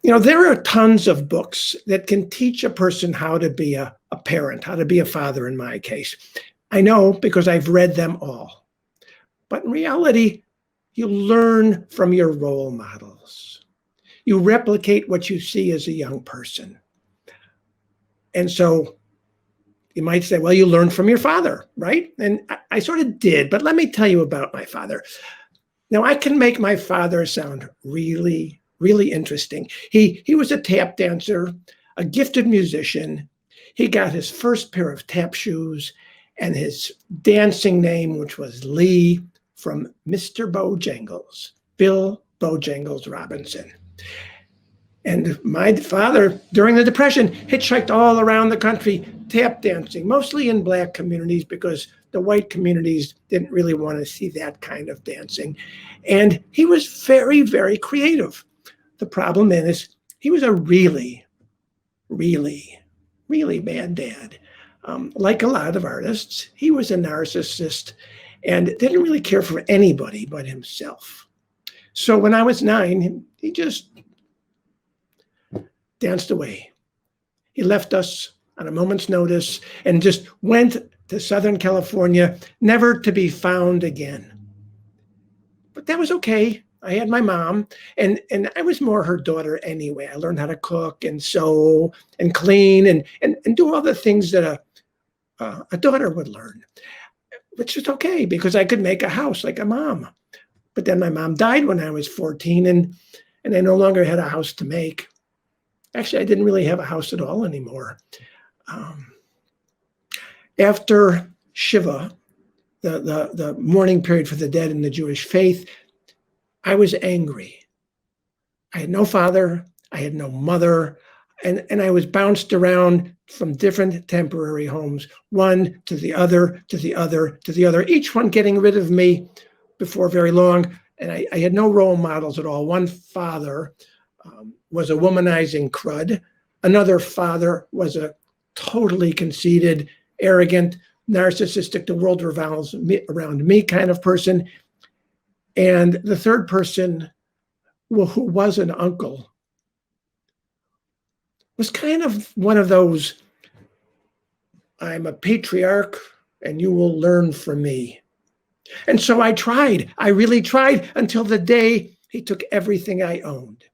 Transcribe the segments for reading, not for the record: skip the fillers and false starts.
There are tons of books that can teach a person how to be a parent, how to be a father in my case. I know because I've read them all. But in reality, you learn from your role models. You replicate what you see as a young person. And so you might say, well, you learned from your father, right? And I sort of did, but let me tell you about my father. Now, I can make my father sound really, really interesting. He was a tap dancer, a gifted musician. He got his first pair of tap shoes and his dancing name, which was Lee, from Mr. Bojangles, Bill Bojangles Robinson. And my father, during the Depression, hitchhiked all around the country tap dancing, mostly in Black communities because the white communities didn't really want to see that kind of dancing. And he was very, very creative. The problem is he was a really, really, really bad dad. Like a lot of artists, he was a narcissist and didn't really care for anybody but himself. So when I was 9, he just danced away. He left us on a moment's notice and just went to Southern California, never to be found again. But that was okay. I had my mom, and I was more her daughter anyway. I learned how to cook and sew and clean and do all the things that a daughter would learn, which was okay because I could make a house like a mom. But then my mom died when I was 14, and I no longer had a house to make. Actually, I didn't really have a house at all anymore. After Shiva, the mourning period for the dead in the Jewish faith, I was angry. I had no father, I had no mother, and I was bounced around from different temporary homes, one to the other, to the other, to the other, each one getting rid of me before very long. And I had no role models at all. One father was a womanizing crud. Another father was a totally conceited, arrogant, narcissistic, the world revolves around me kind of person. And the third person, who was an uncle, was kind of one of those, I'm a patriarch and you will learn from me. And so I tried. I really tried until the day he took everything I owned.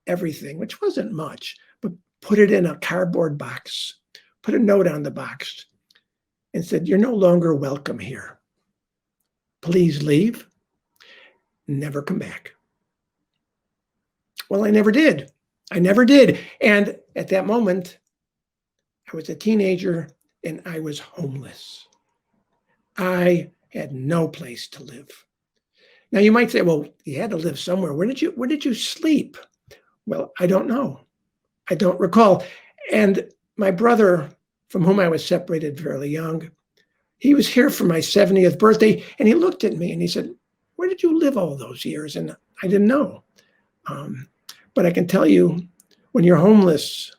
Everything, which wasn't much, but put it in a cardboard box, put a note on the box and said, you're no longer welcome here. Please leave. Never come back. Well, I never did. I never did. And at that moment, I was a teenager and I was homeless. I had no place to live. Now you might say, well, you had to live somewhere. Where did you sleep? Well, I don't know. I don't recall. And my brother, from whom I was separated fairly young, he was here for my 70th birthday, and he looked at me and he said, where did you live all those years? And I didn't know. But I can tell you, when you're homeless,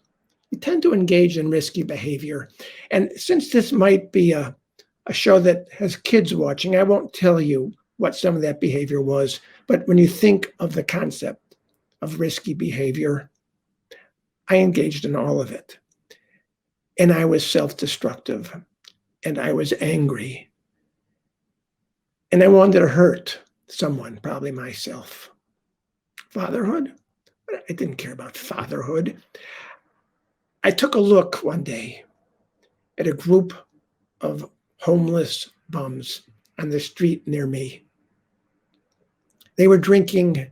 you tend to engage in risky behavior. And since this might be a show that has kids watching, I won't tell you what some of that behavior was. But when you think of the concept of risky behavior, I engaged in all of it. And I was self-destructive, and I was angry. And I wanted to hurt someone, probably myself. Fatherhood? I didn't care about fatherhood. I took a look one day at a group of homeless bums on the street near me. They were drinking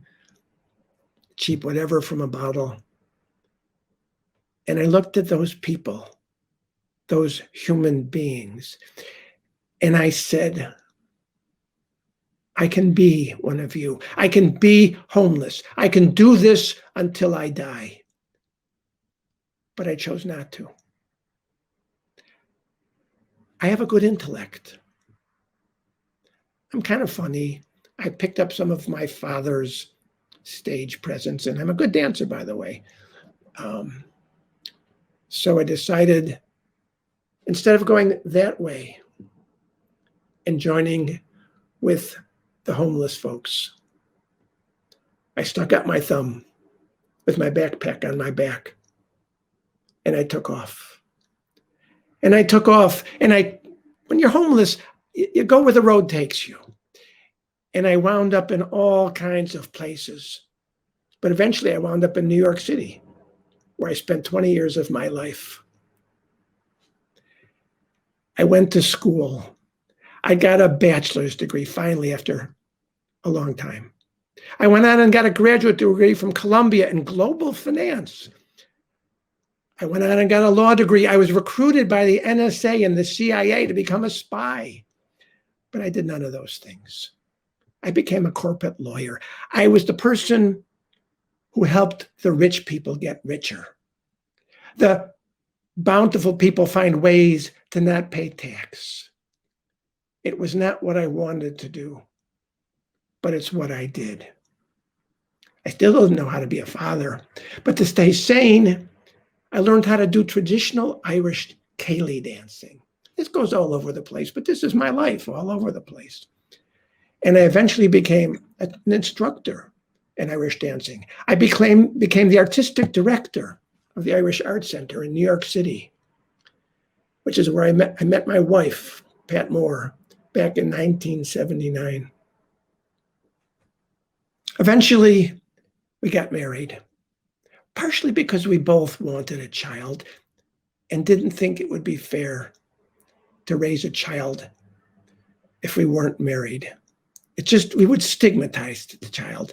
cheap whatever from a bottle. And I looked at those people, those human beings, and I said, I can be one of you. I can be homeless. I can do this until I die. But I chose not to. I have a good intellect. I'm kind of funny. I picked up some of my father's stage presence, and I'm a good dancer, by the way. So I decided, instead of going that way and joining with the homeless folks, I stuck out my thumb with my backpack on my back. And I took off. And I took off. And when you're homeless, you go where the road takes you. And I wound up in all kinds of places. But eventually I wound up in New York City, where I spent 20 years of my life. I went to school. I got a bachelor's degree finally after a long time. I went on and got a graduate degree from Columbia in global finance. I went on and got a law degree. I was recruited by the NSA and the CIA to become a spy. But I did none of those things. I became a corporate lawyer. I was the person who helped the rich people get richer. The bountiful people find ways to not pay tax. It was not what I wanted to do, but it's what I did. I still don't know how to be a father, but to stay sane, I learned how to do traditional Irish ceilidh dancing. This goes all over the place, but this is my life all over the place. And I eventually became an instructor in Irish dancing. I became the artistic director of the Irish Art Center in New York City, which is where I met my wife, Pat Moore, back in 1979. Eventually, we got married, partially because we both wanted a child and didn't think it would be fair to raise a child if we weren't married. We would stigmatize the child.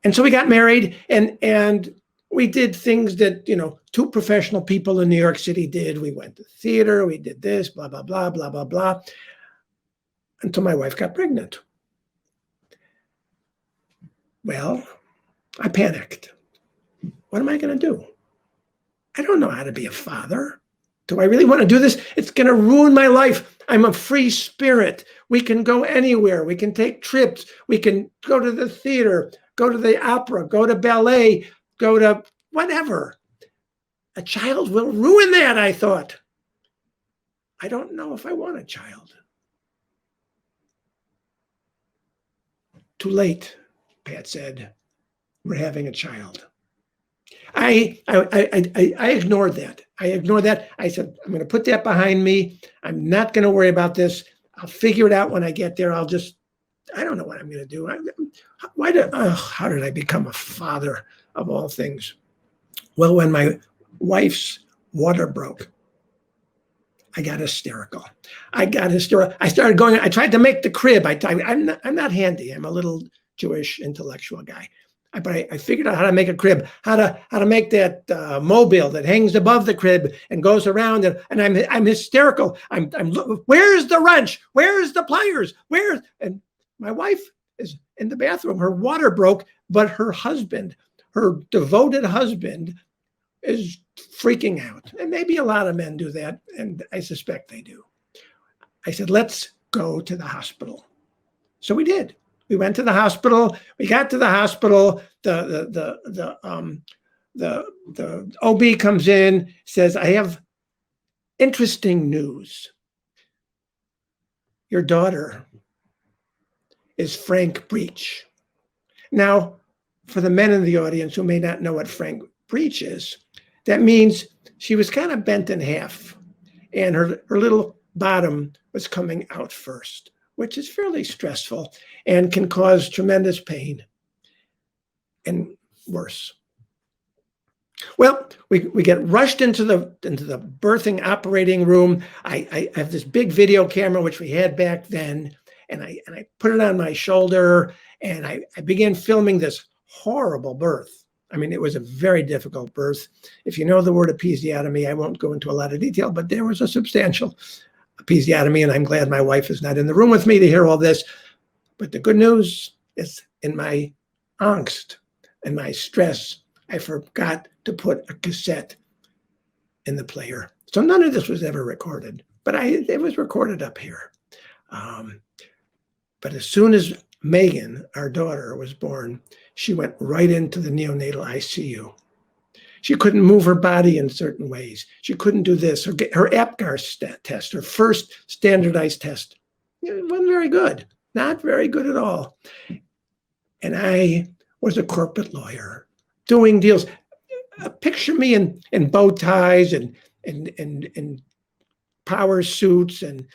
And so we got married and we did things that, two professional people in New York City did. We went to theater, we did this, blah, blah, blah, blah, blah, blah, until my wife got pregnant. Well, I panicked. What am I going to do? I don't know how to be a father. Do I really want to do this? It's going to ruin my life. I'm a free spirit. We can go anywhere. We can take trips. We can go to the theater, go to the opera, go to ballet, go to whatever. A child will ruin that, I thought. I don't know if I want a child. Too late, Pat said. We're having a child. I ignored that. I said, I'm going to put that behind me. I'm not going to worry about this. I'll figure it out when I get there. I don't know what I'm going to do. How did I become a father of all things? Well, when my wife's water broke, I got hysterical. I started going, I tried to make the crib. I'm not handy. I'm a little Jewish intellectual guy. But I figured out how to make a crib, how to make that mobile that hangs above the crib and goes around, and I'm hysterical. I'm where's the wrench? Where's the pliers? And my wife is in the bathroom. Her water broke, but her husband, her devoted husband, is freaking out. And maybe a lot of men do that, and I suspect they do. I said, let's go to the hospital. So we did. We went to the hospital. We got to the hospital. The OB comes in, says, I have interesting news. Your daughter is Frank Breach. Now, for the men in the audience who may not know what Frank Breach is, that means she was kind of bent in half, and her little bottom was coming out first, which is fairly stressful and can cause tremendous pain and worse. Well, we get rushed into the birthing operating room. I have this big video camera, which we had back then, and I put it on my shoulder, and I began filming this horrible birth. I mean, it was a very difficult birth. If you know the word episiotomy, I won't go into a lot of detail, but there was a substantial episiotomy, and I'm glad my wife is not in the room with me to hear all this. But the good news is, in my angst and my stress, I forgot to put a cassette in the player. So none of this was ever recorded, but it was recorded up here. But as soon as Megan, our daughter, was born, she went right into the neonatal ICU. She couldn't move her body in certain ways. She couldn't do this. Her APGAR test, her first standardized test, it wasn't very good. Not very good at all. And I was a corporate lawyer doing deals. picture me in bow ties and power suits and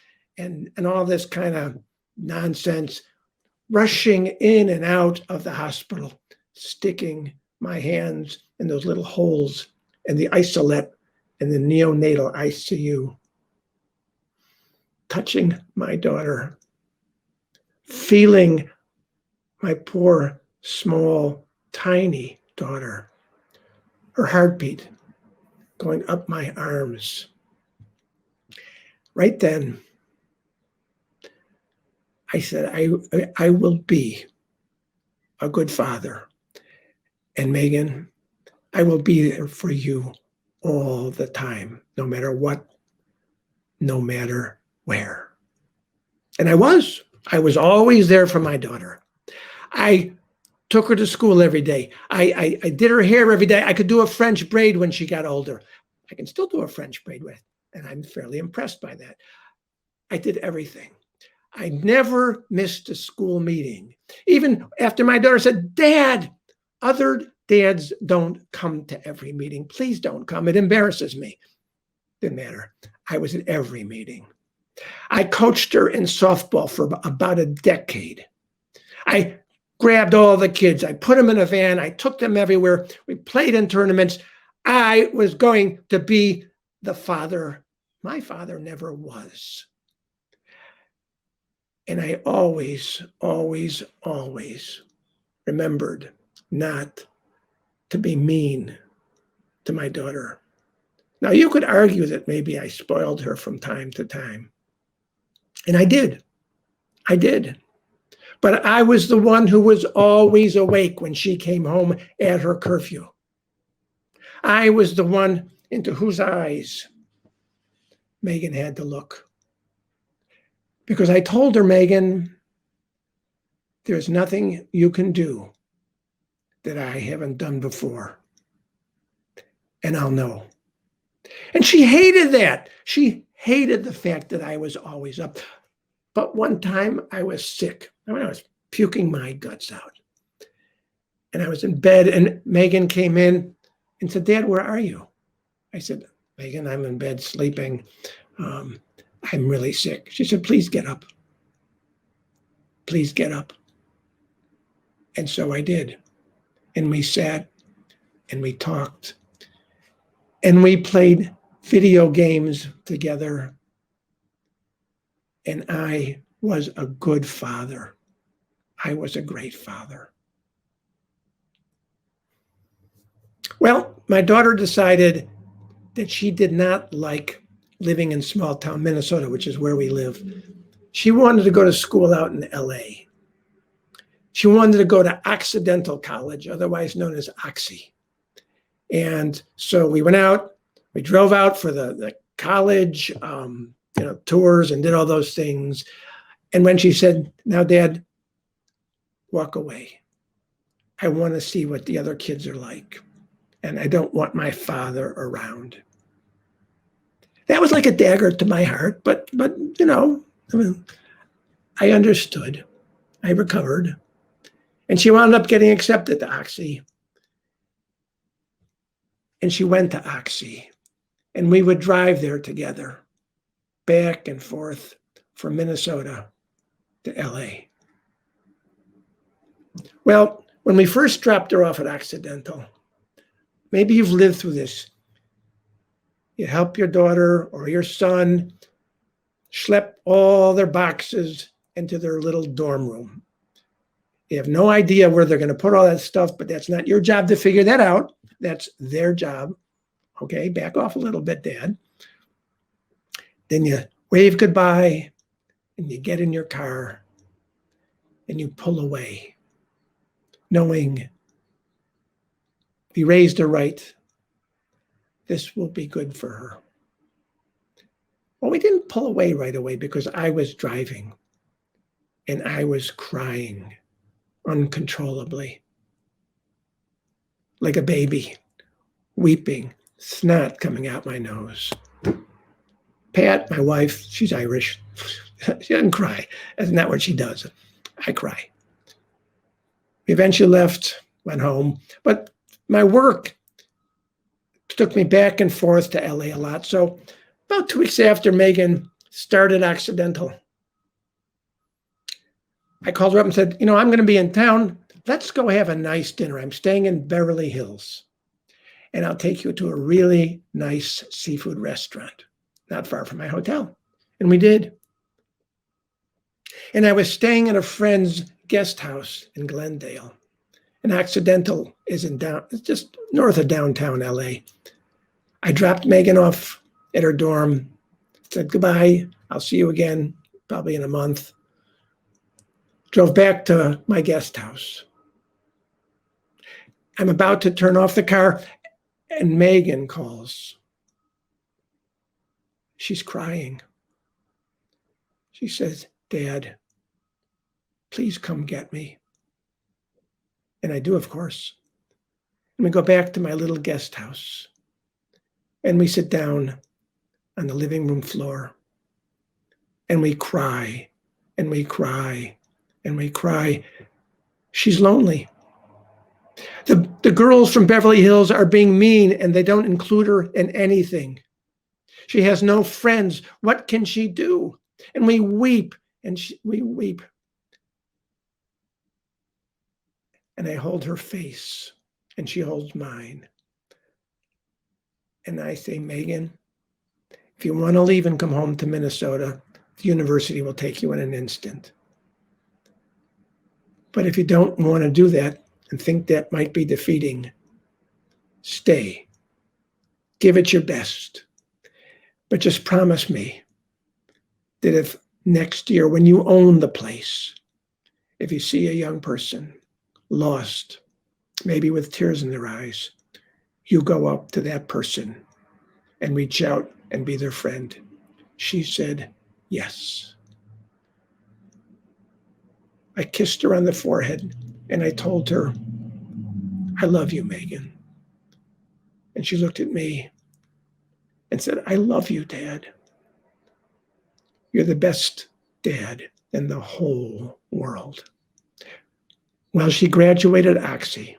all this kind of nonsense, rushing in and out of the hospital, sticking my hands in those little holes in the isolette in the neonatal ICU, touching my daughter, feeling my poor, small, tiny daughter, her heartbeat going up my arms. Right then, I said, I will be a good father. And Megan, I will be there for you all the time, no matter what, no matter where. And I was always there for my daughter. I took her to school every day. I did her hair every day. I could do a French braid when she got older. I can still do a French braid with, and I'm fairly impressed by that. I did everything. I never missed a school meeting. Even after my daughter said, Dad, other dads don't come to every meeting. Please don't come. It embarrasses me. Didn't matter. I was at every meeting. I coached her in softball for about a decade. I grabbed all the kids. I put them in a van. I took them everywhere. We played in tournaments. I was going to be the father my father never was. And I always, always, always remembered not to be mean to my daughter. Now, you could argue that maybe I spoiled her from time to time. And I did. I did. But I was the one who was always awake when she came home at her curfew. I was the one into whose eyes Megan had to look. Because I told her, Megan, there's nothing you can do that I haven't done before. And I'll know. And she hated that. She hated the fact that I was always up. But one time I was sick. I was puking my guts out. And I was in bed, and Megan came in and said, Dad, where are you? I said, Megan, I'm in bed sleeping. I'm really sick. She said, please get up. Please get up. And so I did. And we sat and we talked and we played video games together. And I was a good father. I was a great father. Well, my daughter decided that she did not like living in small town Minnesota, which is where we live. She wanted to go to school out in LA. She wanted to go to Occidental College, otherwise known as Oxy. And so we went out, we drove out for the college tours and did all those things. And when she said, now, Dad, walk away. I want to see what the other kids are like. And I don't want my father around. That was like a dagger to my heart, but I understood. I recovered. And she wound up getting accepted to Oxy. And she went to Oxy. And we would drive there together, back and forth from Minnesota to LA. Well, when we first dropped her off at Occidental, maybe you've lived through this. You help your daughter or your son schlep all their boxes into their little dorm room. You have no idea where they're going to put all that stuff, but that's not your job to figure that out. That's their job. Okay, back off a little bit, Dad. Then you wave goodbye and you get in your car and you pull away, knowing if you raised her right, this will be good for her. Well, we didn't pull away right away because I was driving and I was crying uncontrollably, like a baby, weeping, snot coming out my nose. Pat, my wife, she's Irish. She doesn't cry. That's not what she does. I cry. We eventually left, went home, but my work took me back and forth to LA a lot. So about 2 weeks after Megan started Accidental, I called her up and said, I'm going to be in town. Let's go have a nice dinner. I'm staying in Beverly Hills, and I'll take you to a really nice seafood restaurant not far from my hotel. And we did. And I was staying at a friend's guest house in Glendale. And Accidental is it's just north of downtown LA. I dropped Megan off at her dorm, said goodbye, I'll see you again probably in a month. Drove back to my guest house. I'm about to turn off the car, and Megan calls. She's crying. She says, Dad, please come get me. And I do, of course. And we go back to my little guest house. And we sit down on the living room floor. And we cry, and we cry, and we cry. She's lonely. The girls from Beverly Hills are being mean, and they don't include her in anything. She has no friends. What can she do? And we weep, and we weep. And I hold her face, and she holds mine. And I say, Megan, if you want to leave and come home to Minnesota, the university will take you in an instant. But if you don't want to do that and think that might be defeating, stay. Give it your best. But just promise me that if next year, when you own the place, if you see a young person lost, maybe with tears in their eyes, you go up to that person and reach out and be their friend. She said, yes. I kissed her on the forehead and I told her, I love you, Megan. And she looked at me and said, I love you, Dad. You're the best dad in the whole world. Well, she graduated Oxy.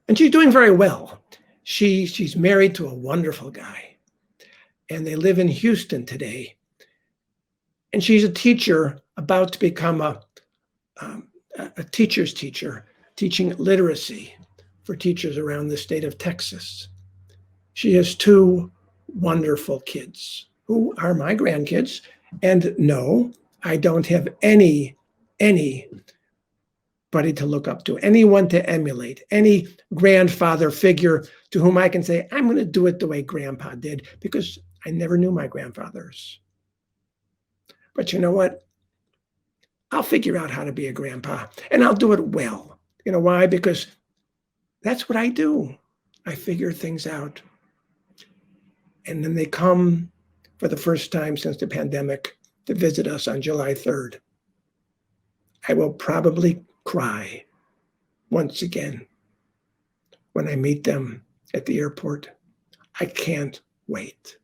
And she's doing very well. She's married to a wonderful guy. And they live in Houston today. And she's a teacher about to become a teacher's teacher, teaching literacy for teachers around the state of Texas. She has 2 wonderful kids who are my grandkids. And no, I don't have anybody to look up to, anyone to emulate, any grandfather figure to whom I can say, I'm going to do it the way Grandpa did, because I never knew my grandfathers. But you know what? I'll figure out how to be a grandpa, and I'll do it well. You know why? Because that's what I do. I figure things out. And then they come for the first time since the pandemic to visit us on July 3rd. I will probably cry once again when I meet them at the airport. I can't wait.